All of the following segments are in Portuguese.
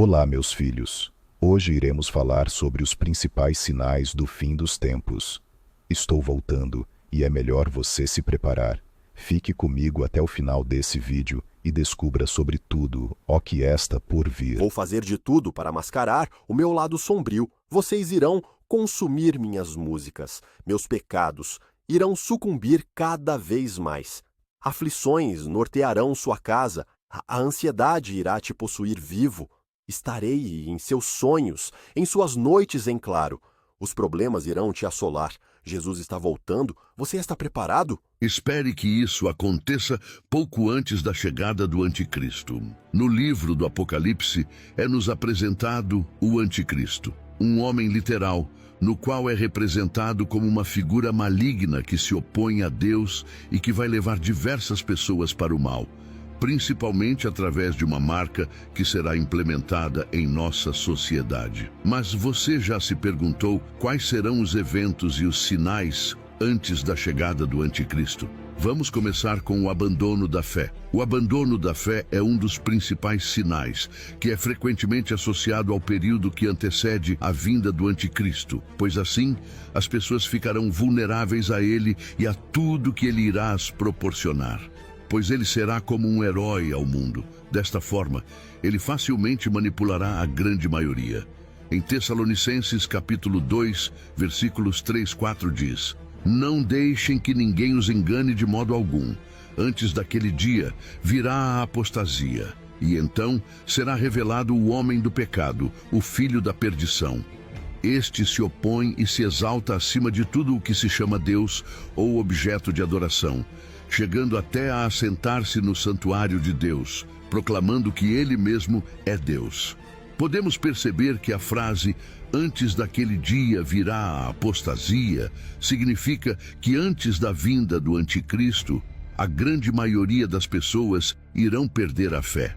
Olá, meus filhos. Hoje iremos falar sobre os principais sinais do fim dos tempos. Estou voltando e é melhor você se preparar. Fique comigo até o final desse vídeo e descubra sobre tudo o que está por vir. Vou fazer de tudo para mascarar o meu lado sombrio. Vocês irão consumir minhas músicas. Meus pecados irão sucumbir cada vez mais. Aflições nortearão sua casa. A ansiedade irá te possuir vivo. Estarei em seus sonhos, em suas noites em claro. Os problemas irão te assolar. Jesus está voltando. Você está preparado? Espere que isso aconteça pouco antes da chegada do Anticristo. No livro do Apocalipse é-nos apresentado o Anticristo, um homem literal, no qual é representado como uma figura maligna que se opõe a Deus e que vai levar diversas pessoas para o mal, principalmente através de uma marca que será implementada em nossa sociedade. Mas você já se perguntou quais serão os eventos e os sinais antes da chegada do Anticristo? Vamos começar com o abandono da fé. O abandono da fé é um dos principais sinais, que é frequentemente associado ao período que antecede a vinda do Anticristo, pois assim as pessoas ficarão vulneráveis a ele e a tudo que ele irá as proporcionar, pois ele será como um herói ao mundo. Desta forma, ele facilmente manipulará a grande maioria. Em Tessalonicenses capítulo 2, versículos 3, 4 diz: "Não deixem que ninguém os engane de modo algum. Antes daquele dia virá a apostasia, e então será revelado o homem do pecado, o filho da perdição. Este se opõe e se exalta acima de tudo o que se chama Deus ou objeto de adoração, chegando até a assentar-se no santuário de Deus, proclamando que ele mesmo é Deus." Podemos perceber que a frase "antes daquele dia virá a apostasia" significa que antes da vinda do Anticristo, a grande maioria das pessoas irão perder a fé.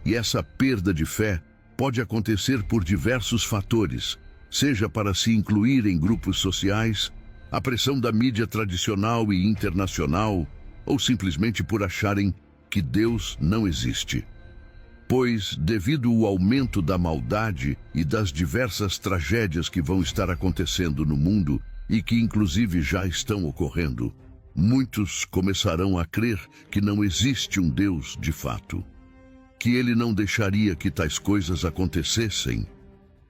E essa perda de fé pode acontecer por diversos fatores, seja para se incluir em grupos sociais, a pressão da mídia tradicional e internacional, ou simplesmente por acharem que Deus não existe. Pois, devido ao aumento da maldade e das diversas tragédias que vão estar acontecendo no mundo e que inclusive já estão ocorrendo, muitos começarão a crer que não existe um Deus de fato, que ele não deixaria que tais coisas acontecessem.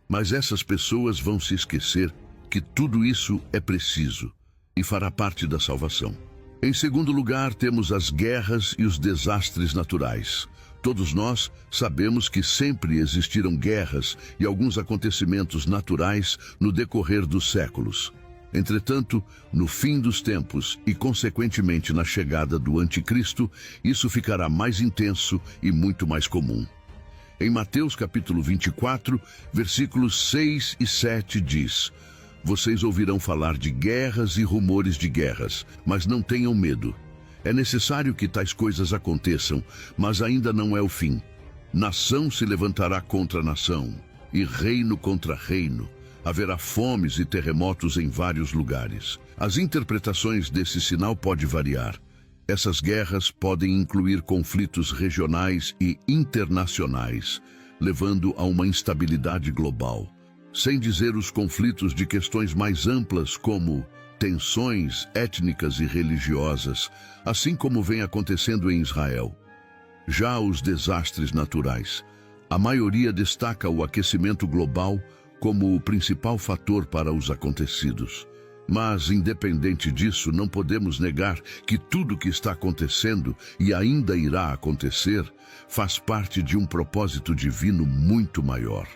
Mas essas pessoas vão se esquecer que tudo isso é preciso e fará parte da salvação. Em segundo lugar, temos as guerras e os desastres naturais. Todos nós sabemos que sempre existiram guerras e alguns acontecimentos naturais no decorrer dos séculos. Entretanto, no fim dos tempos e, consequentemente, na chegada do Anticristo, isso ficará mais intenso e muito mais comum. Em Mateus capítulo 24, versículos 6 e 7 diz: "Vocês ouvirão falar de guerras e rumores de guerras, mas não tenham medo. É necessário que tais coisas aconteçam, mas ainda não é o fim. Nação se levantará contra nação, e reino contra reino. Haverá fomes e terremotos em vários lugares." As interpretações desse sinal podem variar. Essas guerras podem incluir conflitos regionais e internacionais, levando a uma instabilidade global. Sem dizer os conflitos de questões mais amplas como tensões étnicas e religiosas, assim como vem acontecendo em Israel. Já os desastres naturais, a maioria destaca o aquecimento global como o principal fator para os acontecidos. Mas, independente disso, não podemos negar que tudo o que está acontecendo e ainda irá acontecer faz parte de um propósito divino muito maior.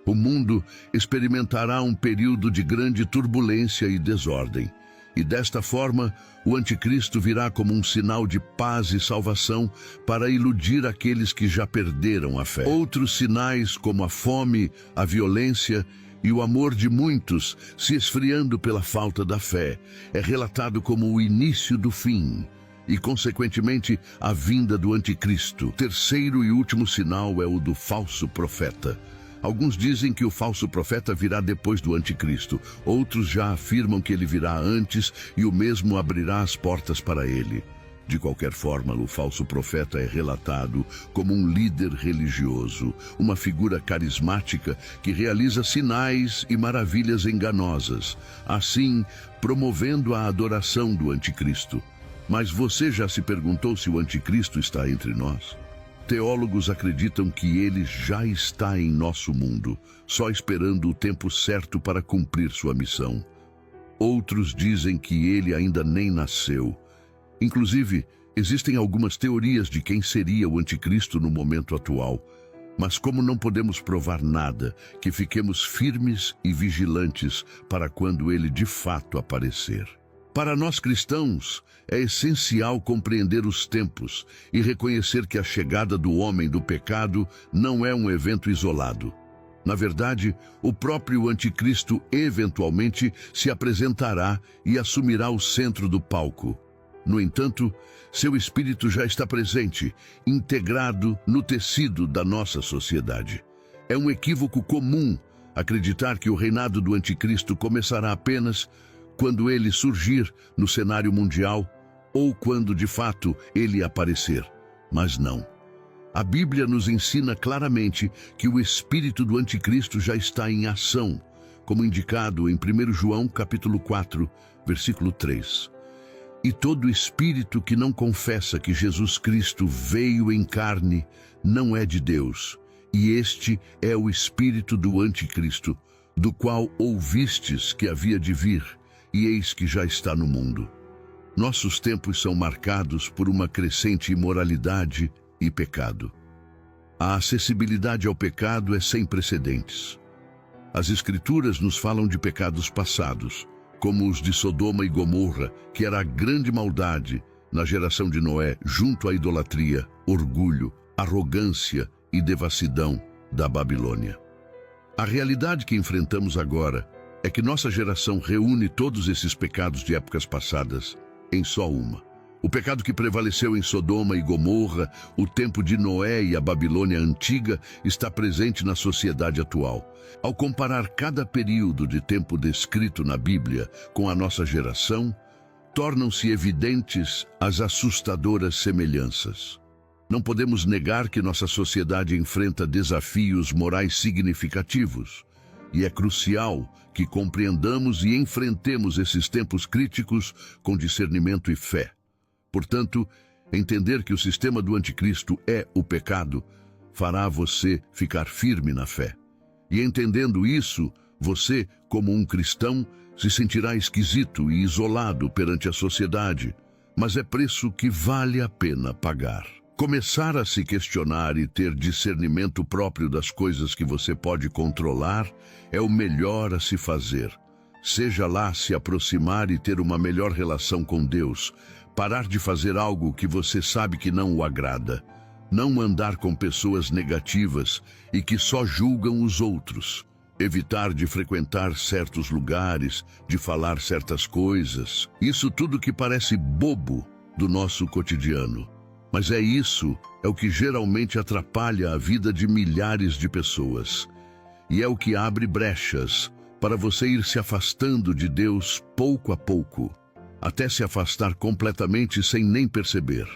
O mundo experimentará um período de grande turbulência e desordem, e desta forma o Anticristo virá como um sinal de paz e salvação para iludir aqueles que já perderam a fé. Outros sinais, como a fome, a violência e o amor de muitos se esfriando pela falta da fé, é relatado como o início do fim e, consequentemente, a vinda do Anticristo. O terceiro e último sinal é o do falso profeta. Alguns dizem que o falso profeta virá depois do Anticristo. Outros já afirmam que ele virá antes e o mesmo abrirá as portas para ele. De qualquer forma, o falso profeta é relatado como um líder religioso, uma figura carismática que realiza sinais e maravilhas enganosas, assim promovendo a adoração do anticristo. Mas você já se perguntou se o anticristo está entre nós? Teólogos acreditam que ele já está em nosso mundo, só esperando o tempo certo para cumprir sua missão. Outros dizem que ele ainda nem nasceu. Inclusive, existem algumas teorias de quem seria o anticristo no momento atual. Mas como não podemos provar nada, que fiquemos firmes e vigilantes para quando ele de fato aparecer. Para nós cristãos, é essencial compreender os tempos e reconhecer que a chegada do homem do pecado não é um evento isolado. Na verdade, o próprio anticristo eventualmente se apresentará e assumirá o centro do palco. No entanto, seu espírito já está presente, integrado no tecido da nossa sociedade. É um equívoco comum acreditar que o reinado do anticristo começará apenas quando ele surgir no cenário mundial ou quando, de fato, ele aparecer. Mas não. A Bíblia nos ensina claramente que o espírito do anticristo já está em ação, como indicado em 1 João capítulo 4, versículo 3. E todo espírito que não confessa que Jesus Cristo veio em carne não é de Deus, e este é o espírito do anticristo, do qual ouvistes que havia de vir, e eis que já está no mundo. Nossos tempos são marcados por uma crescente imoralidade e pecado. A acessibilidade ao pecado é sem precedentes. As Escrituras nos falam de pecados passados, como os de Sodoma e Gomorra, que era a grande maldade na geração de Noé, junto à idolatria, orgulho, arrogância e devassidão da Babilônia. A realidade que enfrentamos agora é que nossa geração reúne todos esses pecados de épocas passadas em só uma. O pecado que prevaleceu em Sodoma e Gomorra, o tempo de Noé e a Babilônia antiga, está presente na sociedade atual. Ao comparar cada período de tempo descrito na Bíblia com a nossa geração, tornam-se evidentes as assustadoras semelhanças. Não podemos negar que nossa sociedade enfrenta desafios morais significativos, e é crucial que compreendamos e enfrentemos esses tempos críticos com discernimento e fé. Portanto, entender que o sistema do anticristo é o pecado fará você ficar firme na fé. E entendendo isso, você, como um cristão, se sentirá esquisito e isolado perante a sociedade, mas é preço que vale a pena pagar. Começar a se questionar e ter discernimento próprio das coisas que você pode controlar é o melhor a se fazer. Seja lá se aproximar e ter uma melhor relação com Deus, parar de fazer algo que você sabe que não o agrada, não andar com pessoas negativas e que só julgam os outros, evitar de frequentar certos lugares, de falar certas coisas. Isso tudo que parece bobo do nosso cotidiano. Mas isso é o que geralmente atrapalha a vida de milhares de pessoas. E é o que abre brechas para você ir se afastando de Deus pouco a pouco, até se afastar completamente sem nem perceber.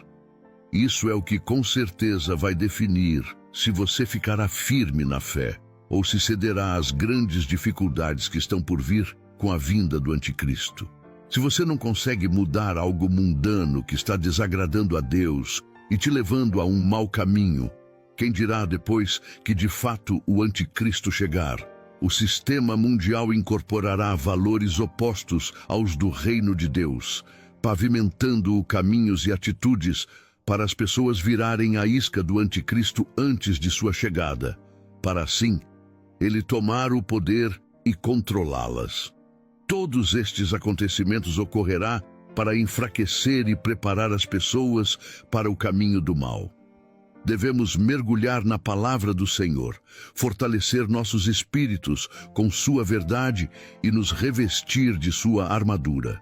Isso é o que com certeza vai definir se você ficará firme na fé ou se cederá às grandes dificuldades que estão por vir com a vinda do anticristo. Se você não consegue mudar algo mundano que está desagradando a Deus e te levando a um mau caminho, quem dirá depois que de fato o anticristo chegar, o sistema mundial incorporará valores opostos aos do reino de Deus, pavimentando caminhos e atitudes para as pessoas virarem a isca do anticristo antes de sua chegada, para assim ele tomar o poder e controlá-las. Todos estes acontecimentos ocorrerá para enfraquecer e preparar as pessoas para o caminho do mal. Devemos mergulhar na palavra do Senhor, fortalecer nossos espíritos com sua verdade e nos revestir de sua armadura.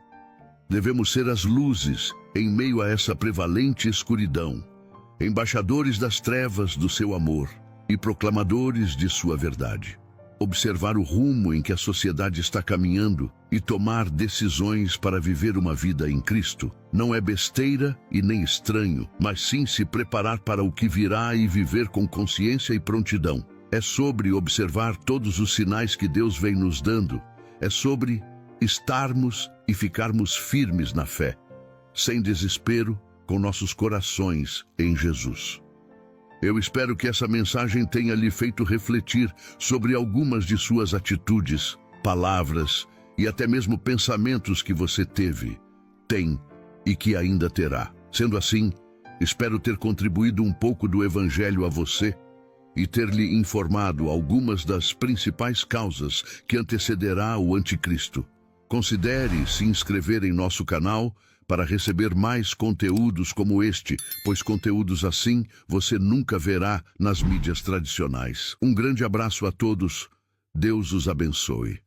Devemos ser as luzes em meio a essa prevalente escuridão, embaixadores das trevas do seu amor e proclamadores de sua verdade. observar o rumo em que a sociedade está caminhando e tomar decisões para viver uma vida em Cristo. Não é besteira e nem estranho, mas sim se preparar para o que virá e viver com consciência e prontidão. É sobre observar todos os sinais que Deus vem nos dando. É sobre estarmos e ficarmos firmes na fé, sem desespero, com nossos corações em Jesus. Eu espero que essa mensagem tenha lhe feito refletir sobre algumas de suas atitudes, palavras e até mesmo pensamentos que você teve, tem e que ainda terá. Sendo assim, espero ter contribuído um pouco do Evangelho a você e ter lhe informado algumas das principais causas que antecederá o Anticristo. Considere se inscrever em nosso canal para receber mais conteúdos como este, pois conteúdos assim você nunca verá nas mídias tradicionais. Um grande abraço a todos. Deus os abençoe.